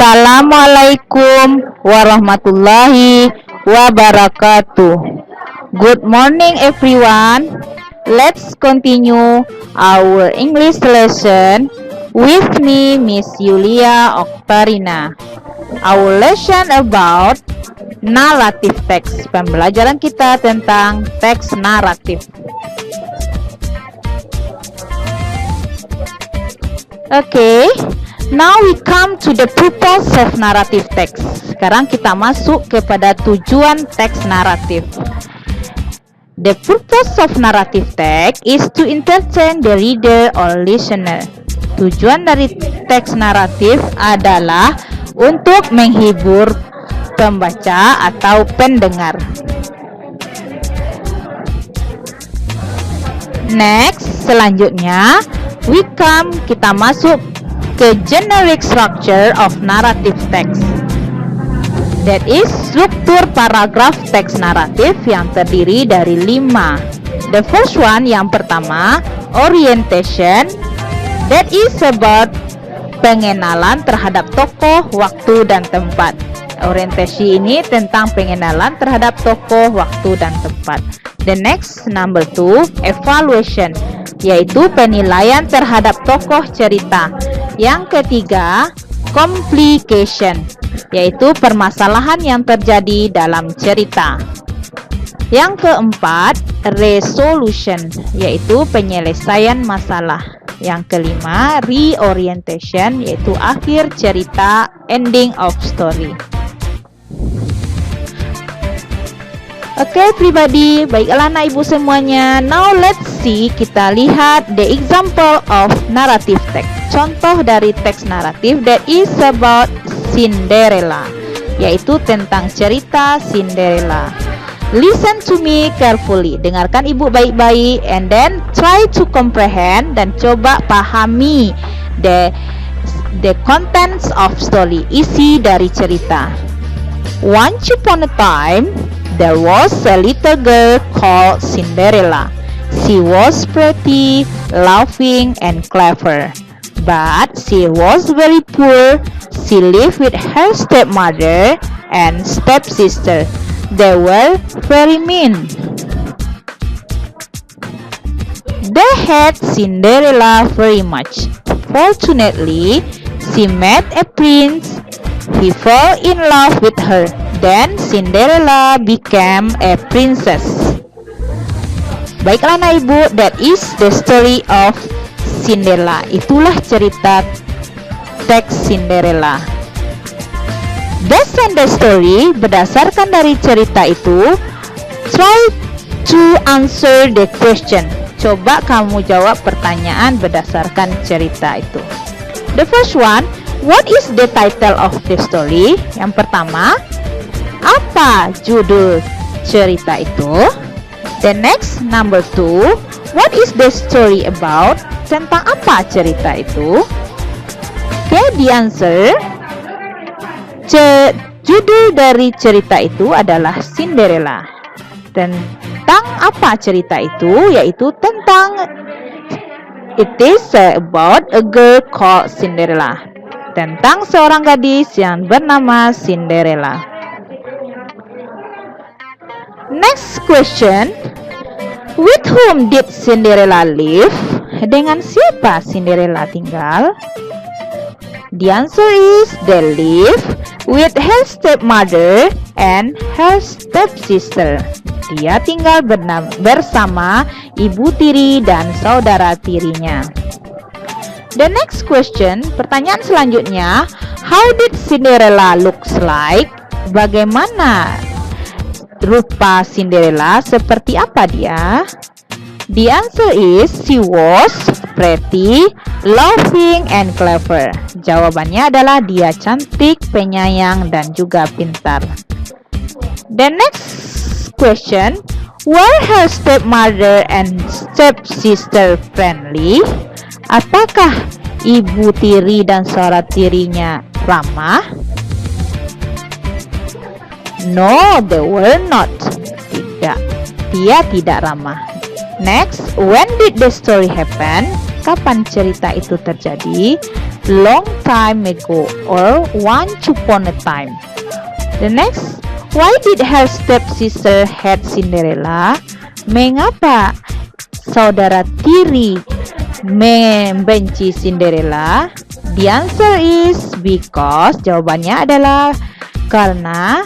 Assalamualaikum warahmatullahi wabarakatuh. Good morning everyone. Let's continue our English lesson with me, Miss Yulia Oktarina. Our lesson about narrative text. Pembelajaran kita tentang teks naratif. Okay, now we come to the purpose of narrative text. Sekarang kita masuk kepada tujuan teks naratif. The purpose of narrative text is to entertain the reader or listener. Tujuan dari teks naratif adalah untuk menghibur pembaca atau pendengar. Next, selanjutnya kita masuk ke generic structure of narrative text. That is struktur paragraf teks naratif yang terdiri dari 5. The first one, yang pertama, orientation. That is about pengenalan terhadap tokoh, waktu, dan tempat. Orientasi ini tentang pengenalan terhadap tokoh, waktu, dan tempat. The next, number 2, evaluation, yaitu penilaian terhadap tokoh cerita. Yang ketiga, complication, yaitu permasalahan yang terjadi dalam cerita. Yang keempat, resolution, yaitu penyelesaian masalah. Yang kelima, reorientation, yaitu akhir cerita, ending of story. Oke, everybody, baiklah anak ibu semuanya. Now let's see, kita lihat the example of narrative text. Contoh dari teks naratif that is about Cinderella, yaitu tentang cerita Cinderella. Listen to me carefully, dengarkan ibu baik-baik, and then try to comprehend, dan coba pahami the contents of story, isi dari cerita. Once upon a time, there was a little girl called Cinderella. She was pretty, laughing, and clever. But she was very poor. She lived with her stepmother and stepsister. They were very mean. They hate Cinderella very much. Fortunately, she met a prince. He fell in love with her. Then Cinderella became a princess. Baiklah anak ibu, that is the story of Cinderella. Itulah cerita teks Cinderella. Based on the story, berdasarkan dari cerita itu, try to answer the question. Coba kamu jawab pertanyaan berdasarkan cerita itu. The first one, what is the title of the story? Yang pertama, apa judul cerita itu? The next, number 2, what is the story about? Tentang apa cerita itu? Okay, the answer, judul dari cerita itu adalah Cinderella. Tentang apa cerita itu? Yaitu tentang, it is about a girl called Cinderella. Tentang seorang gadis yang bernama Cinderella. Next question, with whom did Cinderella live? Dengan siapa Cinderella tinggal? The answer is, they live with her stepmother and her stepsister. Dia tinggal bersama ibu tiri dan saudara tirinya. The next question, pertanyaan selanjutnya, how did Cinderella looks like? Bagaimana rupa Cinderella, seperti apa dia? The answer is, she was pretty, laughing, and clever. Jawabannya adalah dia cantik, penyayang, dan juga pintar. The next question, were her stepmother and stepsister friendly? Apakah ibu tiri dan saudara tirinya ramah? No, they were not. Tidak, dia tidak ramah. Next, when did the story happen? Kapan cerita itu terjadi? long time ago or once upon a time. The next, why did her stepsister hate Cinderella? Mengapa saudara tiri membenci Cinderella? The answer is because, jawabannya adalah karena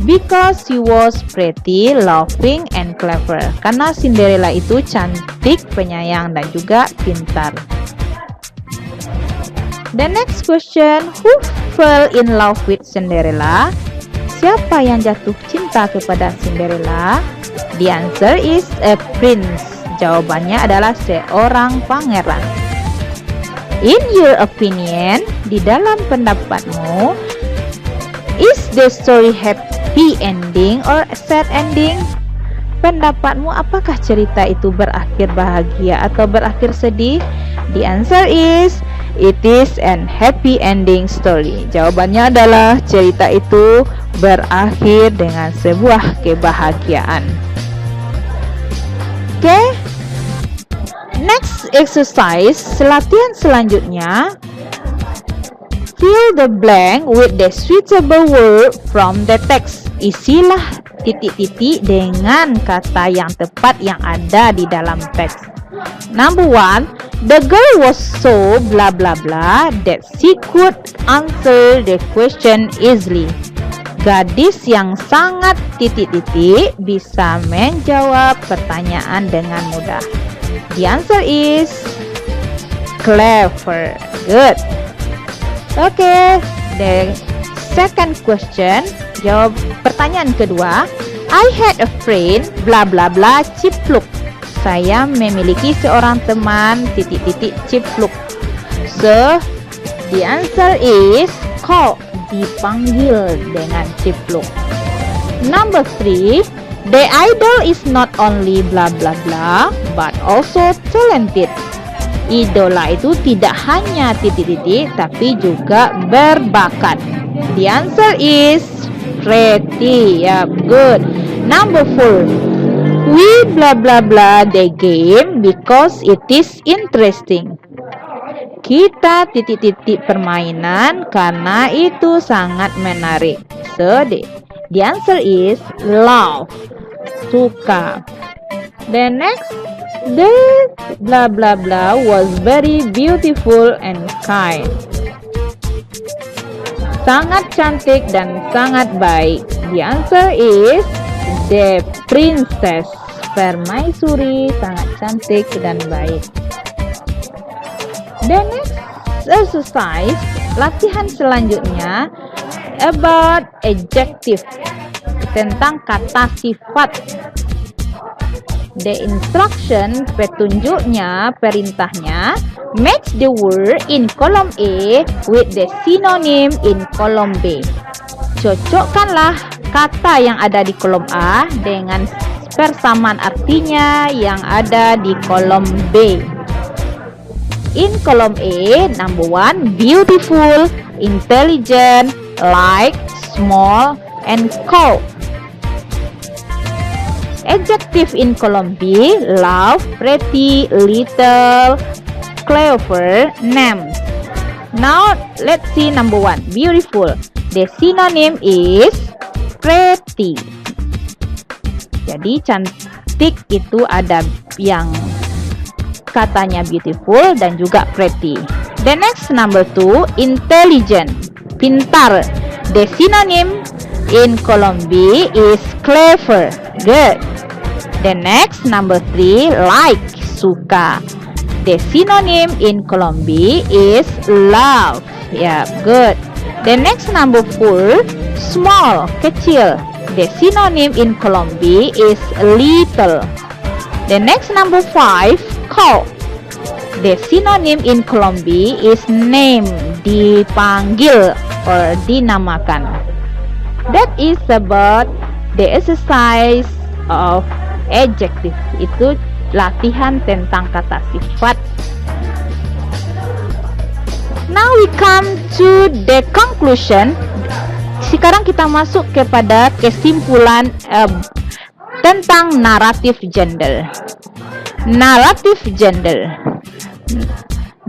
because she was pretty, loving, and clever. Karena Cinderella itu cantik, penyayang, dan juga pintar. The next question, who fell in love with Cinderella? Siapa yang jatuh cinta kepada Cinderella? The answer is a prince. Jawabannya adalah seorang pangeran. In your opinion, di dalam pendapatmu, is the story happy ending or sad ending? Pendapatmu, apakah cerita itu berakhir bahagia atau berakhir sedih? The answer is it is an happy ending story. Jawabannya adalah cerita itu berakhir dengan sebuah kebahagiaan. Oke. Next exercise, latihan selanjutnya. Fill the blank with the suitable word from the text. Isilah titik-titik dengan kata yang tepat yang ada di dalam teks. Number 1, the girl was so blah blah blah that she could answer the question easily. Gadis yang sangat titik-titik bisa menjawab pertanyaan dengan mudah. The answer is clever. Good. Okay, the second question. Jawab pertanyaan kedua. I had a friend blah blah blah cipluk. Saya memiliki seorang teman titik-titik cipluk. So, the answer is called, dipanggil dengan cipluk. Number 3, the idol is not only blah blah blah but also talented. Idola itu tidak hanya titik-titik tapi juga berbakat. The answer is pretty. Yep, good. Number 4, we blah blah blah the game because it is interesting. Kita titik-titik permainan karena itu sangat menarik. So the answer is love. Suka. The next, the blah blah blah was very beautiful and kind. Sangat cantik dan sangat baik. The answer is the princess. Permaisuri sangat cantik dan baik. The next exercise, latihan selanjutnya about adjective, tentang kata sifat. The instruction, petunjuknya, perintahnya, match the word in column A with the synonym in column B. Cocokkanlah kata yang ada di kolom A dengan persamaan artinya yang ada di kolom B. In column A, number 1, beautiful, intelligent, like, small, and cold. Adjective in column B, love, pretty, little, clever, names. Now, let's see number 1, beautiful. The synonym is pretty. Jadi, cantik itu ada yang katanya beautiful dan juga pretty. The next number 2, intelligent, pintar. The synonym in column B is clever. Good. The next number 3, like, suka. The synonym in column B is love. Yeah, good. The next number 4, small, kecil. The synonym in column B is little. The next number 5, called. The synonym in column B is name, dipanggil or dinamakan. That is about the exercise of adjective. Itu latihan tentang kata sifat. Now we come to the conclusion. Sekarang kita masuk kepada kesimpulan tentang narrative gender. Narrative gender.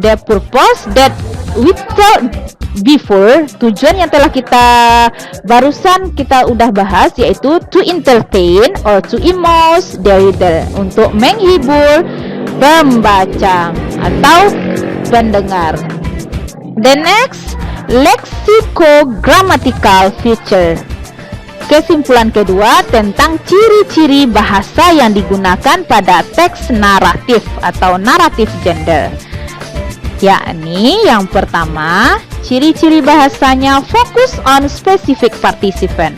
The purpose that we told before, tujuan yang telah barusan kita udah bahas, yaitu to entertain or to amuse the reader, untuk menghibur pembaca atau pendengar. The next, lexicogrammatical feature. Kesimpulan kedua tentang ciri-ciri bahasa yang digunakan pada teks naratif atau narrative gender. Yakni yang pertama, ciri-ciri bahasanya fokus on specific participant.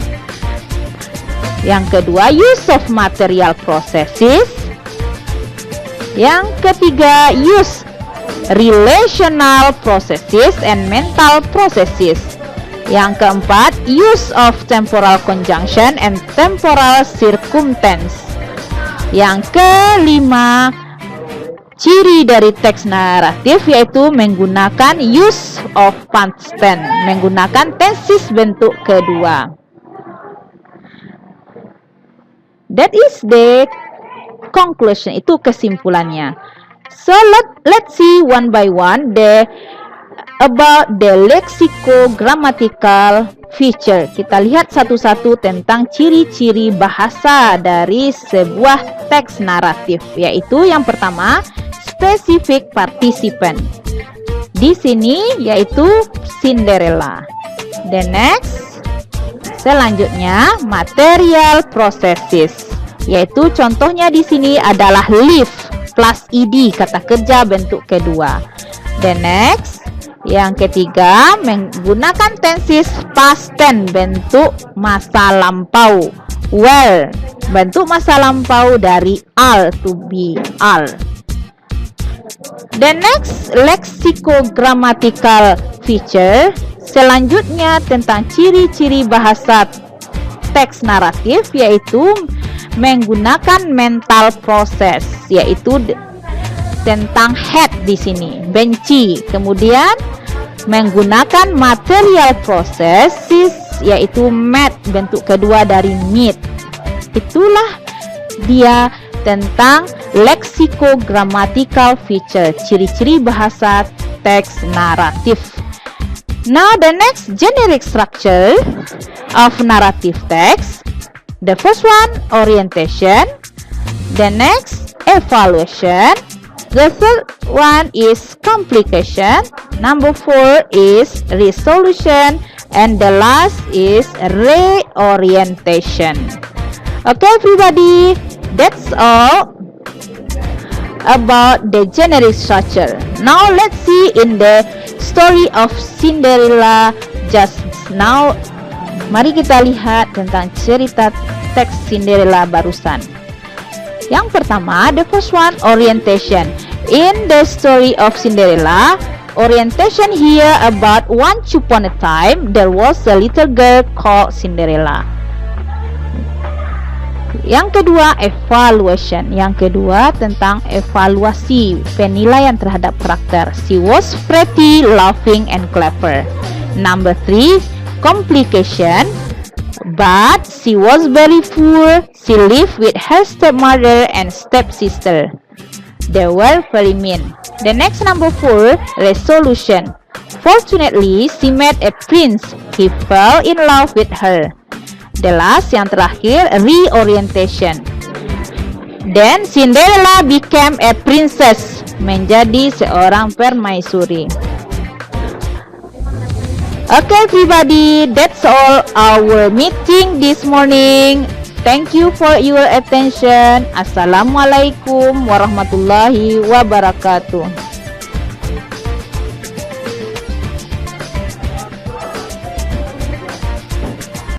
Yang kedua, use of material processes. Yang ketiga, use relational processes and mental processes. Yang keempat, use of temporal conjunction and temporal circumstance. Yang kelima, ciri dari teks naratif yaitu menggunakan use of past tense, menggunakan tenses bentuk kedua. That is the conclusion, itu kesimpulannya. So let's see one by one about the lexicogrammatical feature. Kita lihat satu-satu tentang ciri-ciri bahasa dari sebuah teks naratif, yaitu yang pertama, specific participant. Di sini yaitu Cinderella. The next, selanjutnya material processes, yaitu contohnya di sini adalah live plus ed, kata kerja bentuk kedua. The next, yang ketiga, menggunakan tenses past tense bentuk masa lampau. Well, bentuk masa lampau dari al, to be, al. The next, lexicogrammatical feature. Selanjutnya tentang ciri-ciri bahasa teks naratif, yaitu menggunakan mental process, yaitu tentang head di sini, benci. Kemudian menggunakan material processes, yaitu met, bentuk kedua dari meat. Itulah dia tentang lexicogrammatical feature, ciri-ciri bahasa teks naratif. Now the next, generic structure of narrative text. The first one, orientation. The next, evaluation. The third one is complication. Number 4 is resolution. And the last is reorientation. Okay, everybody, that's all about the generic structure. Now let's see in the story of Cinderella just now. Mari kita lihat tentang cerita teks Cinderella barusan. Yang pertama, the first one, orientation. In the story of Cinderella, orientation here about once upon a time there was a little girl called Cinderella. Yang kedua, evaluation. Yang kedua tentang evaluasi, penilaian terhadap karakter. She was pretty, laughing, and clever. Number 3, complication. But she was very poor. She lived with her stepmother and stepsister. They were very mean. The next, number 4, resolution. Fortunately, she met a prince. He fell in love with her. The last, yang terakhir, reorientation. Then Cinderella became a princess, menjadi seorang permaisuri. Okay, everybody, that's all our meeting this morning. Thank you for your attention. Assalamualaikum warahmatullahi wabarakatuh.